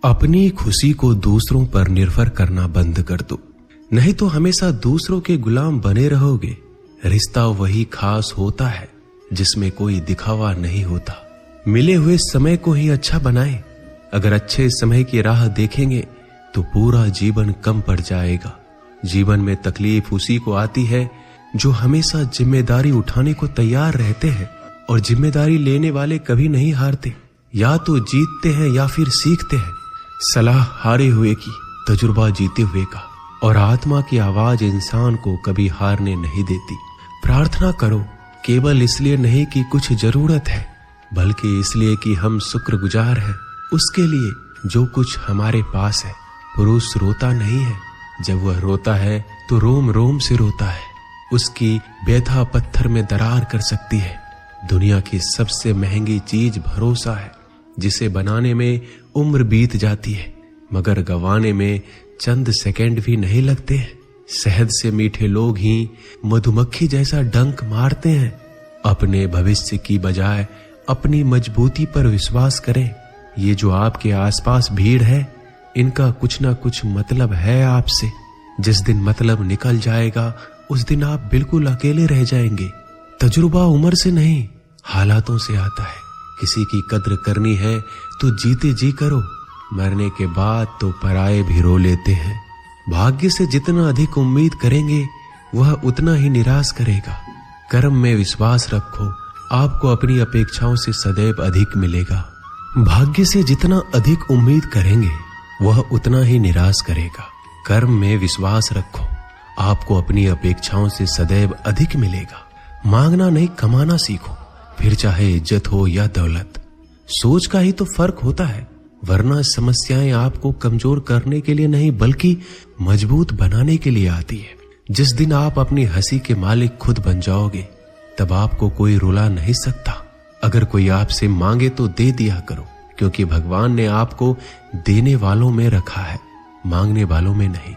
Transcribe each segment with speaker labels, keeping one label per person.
Speaker 1: अपनी खुशी को दूसरों पर निर्भर करना बंद कर दो, नहीं तो हमेशा दूसरों के गुलाम बने रहोगे। रिश्ता वही खास होता है जिसमें कोई दिखावा नहीं होता। मिले हुए समय को ही अच्छा बनाएं। अगर अच्छे समय की राह देखेंगे तो पूरा जीवन कम पड़ जाएगा। जीवन में तकलीफ उसी को आती है जो हमेशा जिम्मेदारी उठाने को तैयार रहते हैं, और जिम्मेदारी लेने वाले कभी नहीं हारते। या तो जीतते हैं या फिर सीखते हैं। सलाह हारे हुए की, तजुर्बा जीते हुए का, और आत्मा की आवाज इंसान को कभी हारने नहीं देती। प्रार्थना करो, केवल इसलिए नहीं कि कुछ जरूरत है, बल्कि इसलिए कि हम शुक्रगुजार हैं उसके लिए जो कुछ हमारे पास है। पुरुष रोता नहीं है, जब वह रोता है तो रोम रोम से रोता है। उसकी व्यथा पत्थर में दरार कर सकती है। दुनिया की सबसे महंगी चीज भरोसा है, जिसे बनाने में उम्र बीत जाती है मगर गंवाने में चंद सेकंड भी नहीं लगते हैं। शहद से मीठे लोग ही मधुमक्खी जैसा डंक मारते हैं। अपने भविष्य की बजाय अपनी मजबूती पर विश्वास करें। ये जो आपके आसपास भीड़ है, इनका कुछ ना कुछ मतलब है आपसे। जिस दिन मतलब निकल जाएगा उस दिन आप बिल्कुल अकेले रह जाएंगे। तजुर्बा उम्र से नहीं, हालातों से आता है। किसी की कद्र करनी है तो जीते जी करो, मरने के बाद तो पराये भी रो लेते हैं। भाग्य से जितना अधिक उम्मीद करेंगे वह उतना ही निराश करेगा। कर्म में विश्वास रखो, आपको अपनी अपेक्षाओं से सदैव अधिक मिलेगा। भाग्य से जितना अधिक उम्मीद करेंगे वह उतना ही निराश करेगा। कर्म में विश्वास रखो, आपको अपनी अपेक्षाओं से सदैव अधिक मिलेगा। मांगना नहीं, कमाना सीखो, फिर चाहे इज्जत हो या दौलत। सोच का ही तो फर्क होता है, वरना समस्याएं आपको कमजोर करने के लिए नहीं बल्कि मजबूत बनाने के लिए आती है। जिस दिन आप अपनी हंसी के मालिक खुद बन जाओगे तब आपको कोई रुला नहीं सकता। अगर कोई आपसे मांगे तो दे दिया करो, क्योंकि भगवान ने आपको देने वालों में रखा है, मांगने वालों में नहीं।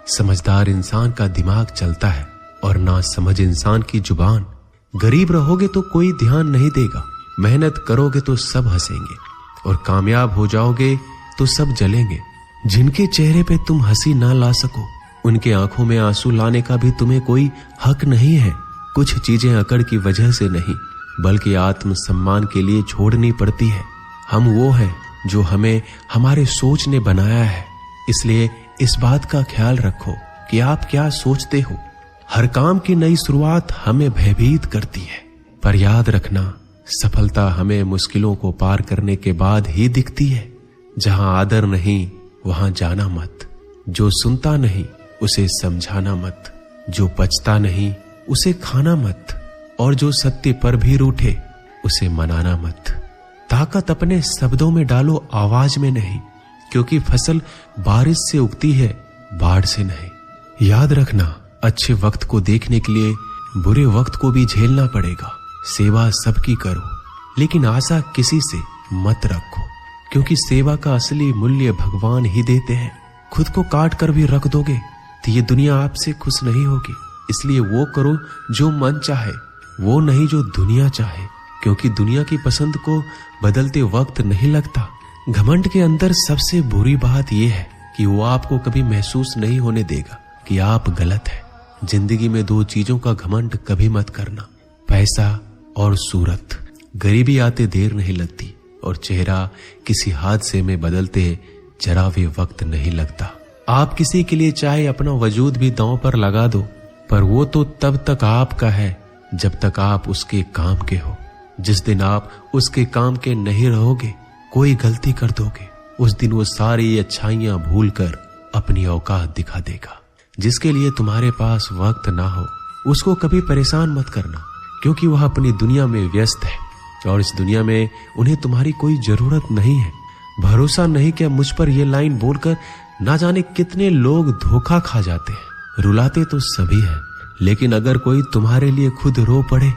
Speaker 1: समझदार इंसान का दिमाग चलता है और ना समझ इंसान की जुबान। गरीब रहोगे तो कोई ध्यान नहीं देगा, मेहनत करोगे तो सब हंसेंगे, और कामयाब हो जाओगे तो सब जलेंगे। जिनके चेहरे पे तुम हंसी ना ला सको, उनके आंखों में आंसू लाने का भी तुम्हें कोई हक नहीं है। कुछ चीजें अकड़ की वजह से नहीं बल्कि आत्मसम्मान के लिए छोड़नी पड़ती है। हम वो हैं जो हमें हमारे सोच ने बनाया है, इसलिए इस बात का ख्याल रखो कि आप क्या सोचते हो। हर काम की नई शुरुआत हमें भयभीत करती है, पर याद रखना सफलता हमें मुश्किलों को पार करने के बाद ही दिखती है। जहां आदर नहीं वहां जाना मत। जो सुनता नहीं उसे समझाना मत। जो पचता नहीं उसे खाना मत, और जो सत्य पर भी रूठे उसे मनाना मत। ताकत अपने शब्दों में डालो, आवाज में नहीं, क्योंकि फसल बारिश से उगती है, बाढ़ से नहीं। याद रखना, अच्छे वक्त को देखने के लिए बुरे वक्त को भी झेलना पड़ेगा। सेवा सबकी करो, लेकिन आशा किसी से मत रखो, क्योंकि सेवा का असली मूल्य भगवान ही देते हैं। खुद को काट कर भी रख दोगे तो ये दुनिया आपसे खुश नहीं होगी। इसलिए वो करो जो मन चाहे, वो नहीं जो दुनिया चाहे, क्योंकि दुनिया की पसंद को बदलते वक्त नहीं लगता। घमंड के अंदर सबसे बुरी बात यह है कि वो आपको कभी महसूस नहीं होने देगा कि आप गलत हैं। जिंदगी में दो चीजों का घमंड कभी मत करना, पैसा और सूरत। गरीबी आते देर नहीं लगती और चेहरा किसी हादसे में बदलते जरा भी वक्त नहीं लगता। आप किसी के लिए चाहे अपना वजूद भी दांव पर लगा दो, पर वो तो तब तक आपका है जब तक आप उसके काम के हो। जिस दिन आप उसके काम के नहीं रहोगे, कोई गलती कर दोगे, उस दिन वो सारी अच्छाइयां भूलकर अपनी औकात दिखा देगा। जिसके लिए तुम्हारे पास वक्त ना हो उसको कभी परेशान मत करना, क्योंकि वह अपनी दुनिया में व्यस्त है और इस दुनिया में उन्हें तुम्हारी कोई जरूरत नहीं है। भरोसा नहीं क्या मुझ पर यह लाइन बोलकर ना जाने कितने लोग धोखा खा जाते हैं। रुलाते तो सभी है, लेकिन अगर कोई तुम्हारे लिए खुद रो पड़े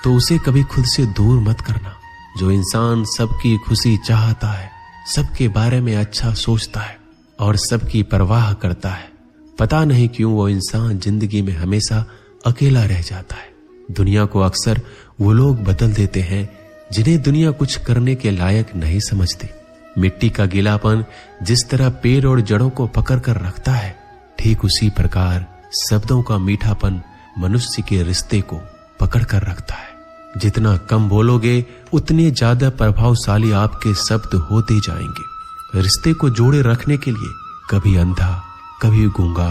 Speaker 1: तो उसे कभी खुद से दूर मत करना। जो इंसान सबकी खुशी चाहता है, सबके बारे में अच्छा सोचता है और सबकी परवाह करता है, पता नहीं क्यों वो इंसान जिंदगी में हमेशा अकेला रह जाता है। दुनिया को अक्सर वो लोग बदल देते हैं जिन्हें दुनिया कुछ करने के लायक नहीं समझती। मिट्टी का गीलापन जिस तरह पेड़ और जड़ों को पकड़ कर रखता है, ठीक उसी प्रकार शब्दों का मीठापन मनुष्य के रिश्ते को पकड़ कर रखता है। जितना कम बोलोगे उतने ज्यादा प्रभावशाली आपके शब्द होते जाएंगे। रिश्ते को जोड़े रखने के लिए कभी अंधा, कभी गूंगा,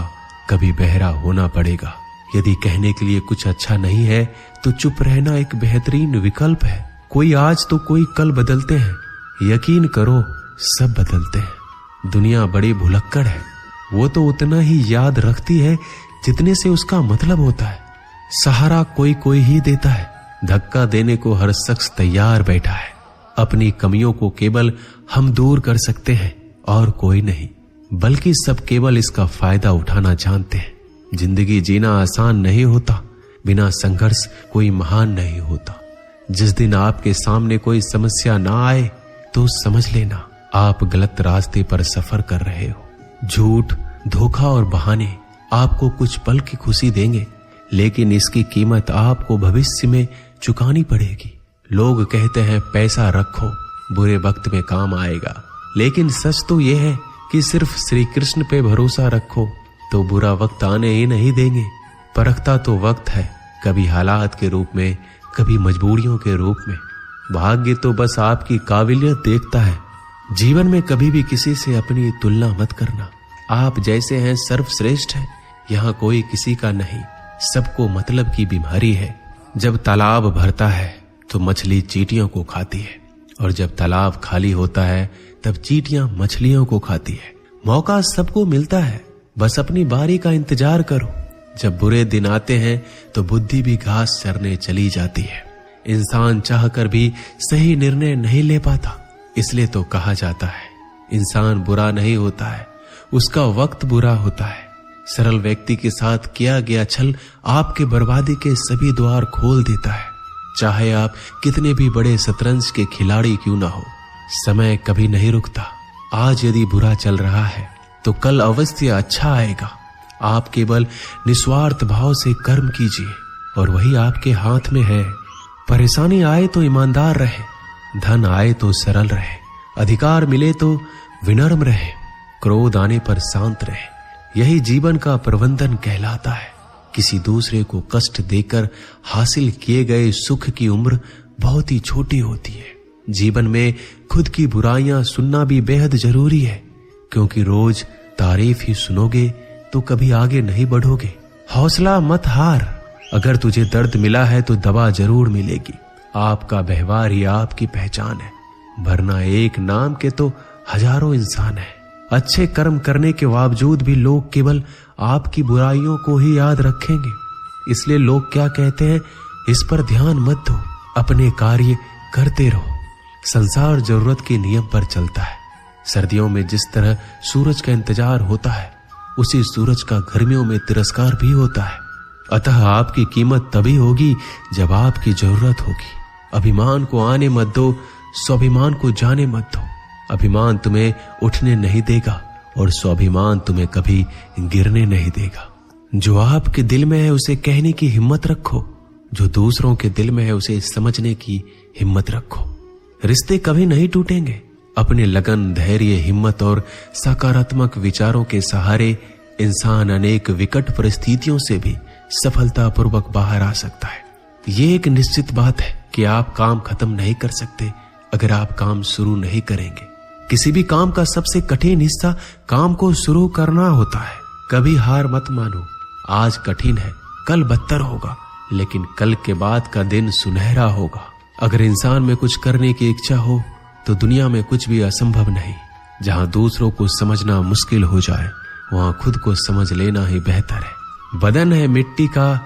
Speaker 1: कभी बहरा होना पड़ेगा। यदि कहने के लिए कुछ अच्छा नहीं है तो चुप रहना एक बेहतरीन विकल्प है। कोई आज तो कोई कल बदलते हैं, यकीन करो सब बदलते हैं। दुनिया बड़ी भुलक्कड़ है, वो तो उतना ही याद रखती है जितने से उसका मतलब होता है। सहारा कोई कोई ही देता है, धक्का देने को हर शख्स तैयार बैठा है। अपनी कमियों को केवल हम दूर कर सकते हैं और कोई नहीं, बल्कि सब केवल इसका फायदा उठाना जानते हैं। जिंदगी जीना आसान नहीं होता, बिना संघर्ष कोई महान नहीं होता। जिस दिन आपके सामने कोई समस्या ना आए तो समझ लेना आप गलत रास्ते पर सफर कर रहे हो। झूठ, धोखा और बहाने आपको कुछ पल की खुशी देंगे, लेकिन इसकी कीमत आपको भविष्य में चुकानी पड़ेगी। लोग कहते हैं पैसा रखो, बुरे वक्त में काम आएगा, लेकिन सच तो यह है कि सिर्फ श्री कृष्ण पे भरोसा रखो तो बुरा वक्त आने ही नहीं देंगे। परखता तो वक्त है, कभी हालात के रूप में, कभी मजबूरियों के रूप में। भाग्य तो बस आपकी काबिलियत देखता है। जीवन में कभी भी किसी से अपनी तुलना मत करना। आप जैसे हैं सर्वश्रेष्ठ हैं, यहाँ कोई किसी का नहीं। सबको मतलब की बीमारी है। जब तालाब भरता है तो मछली चींटियों को खाती है, और जब तालाब खाली होता है तब चींटियां मछलियों को खाती है। मौका सबको मिलता है, बस अपनी बारी का इंतजार करो। जब बुरे दिन आते हैं तो बुद्धि भी घास चरने चली जाती है। इंसान चाहकर भी सही निर्णय नहीं ले पाता, इसलिए तो कहा जाता है इंसान बुरा नहीं होता है, उसका वक्त बुरा होता है। सरल व्यक्ति के साथ किया गया छल आपके बर्बादी के सभी द्वार खोल देता है। चाहे आप कितने भी बड़े शतरंज के खिलाड़ी क्यों ना हो, समय कभी नहीं रुकता। आज यदि बुरा चल रहा है तो कल अवश्य अच्छा आएगा। आप केवल निस्वार्थ भाव से कर्म कीजिए और वही आपके हाथ में है। परेशानी आए तो ईमानदार रहे, धन आए तो सरल रहे, अधिकार मिले तो विनम्र रहे, क्रोध आने पर शांत रहे। यही जीवन का प्रबंधन कहलाता है। किसी दूसरे को कष्ट देकर हासिल किए गए सुख की उम्र बहुत ही छोटी होती है। जीवन में खुद की बुराइयां सुनना भी बेहद जरूरी है, क्योंकि रोज तारीफ ही सुनोगे तो कभी आगे नहीं बढ़ोगे। हौसला मत हार। अगर तुझे दर्द मिला है तो दवा जरूर मिलेगी। आपका व्यवहार ही आपकी पहचान है, वरना एक नाम के तो हजारों इंसान हैं। अच्छे कर्म करने के बावजूद भी लोग केवल आपकी बुराइयों को ही याद रखेंगे। इसलिए लोग क्या कहते हैं, इस पर ध्यान मत दो, अपने कार्य करते रहो। संसार जरूरत के नियम पर चलता है। सर्दियों में जिस तरह सूरज का इंतजार होता है, उसी सूरज का गर्मियों में तिरस्कार भी होता है। अतः आपकी कीमत तभी होगी जब आपकी जरूरत होगी। अभिमान को आने मत दो, स्वाभिमान को जाने मत दो। अभिमान तुम्हें उठने नहीं देगा और स्वाभिमान तुम्हें कभी गिरने नहीं देगा। जो आपके दिल में है उसे कहने की हिम्मत रखो, जो दूसरों के दिल में है उसे समझने की हिम्मत रखो। रिश्ते कभी नहीं टूटेंगे। अपने लगन, धैर्य, हिम्मत और सकारात्मक विचारों के सहारे इंसान अनेक विकट परिस्थितियों से भी सफलतापूर्वक बाहर आ सकता है। ये एक निश्चित बात है कि आप काम खत्म नहीं कर सकते अगर आप काम शुरू नहीं करेंगे। किसी भी काम का सबसे कठिन हिस्सा काम को शुरू करना होता है। कभी हार मत मानो। आज कठिन है, कल बदतर होगा, लेकिन कल के बाद का दिन सुनहरा होगा। अगर इंसान में कुछ करने की इच्छा हो तो दुनिया में कुछ भी असंभव नहीं। जहां दूसरों को समझना मुश्किल हो जाए, वहां खुद को समझ लेना ही बेहतर है। बदन है मिट्टी का,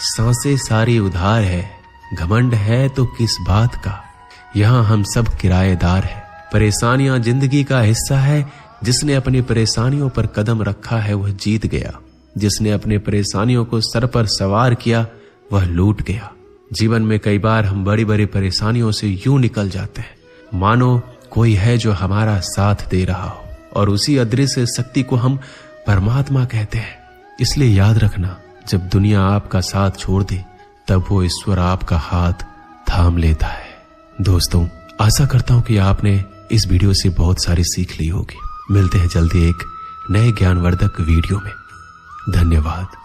Speaker 1: सांसें सारी उधार है। घमंड है तो किस बात का, यहाँ हम सब किराएदार हैं। परेशानियां जिंदगी का हिस्सा है। जिसने अपनी परेशानियों पर कदम रखा है वह जीत गया। जिसने अपने परेशानियों को सर पर सवार किया वह लूट गया। जीवन में कई बार हम बड़ी बड़ी परेशानियों से यूं निकल जाते हैं मानो कोई है जो हमारा साथ दे रहा हो, और उसी अदृश्य शक्ति को हम परमात्मा कहते हैं। इसलिए याद रखना, जब दुनिया आपका साथ छोड़ दे तब वो ईश्वर आपका हाथ थाम लेता है। दोस्तों, आशा करता हूं कि आपने इस वीडियो से बहुत सारी सीख ली होगी। मिलते हैं जल्दी एक नए ज्ञानवर्धक वीडियो में। धन्यवाद।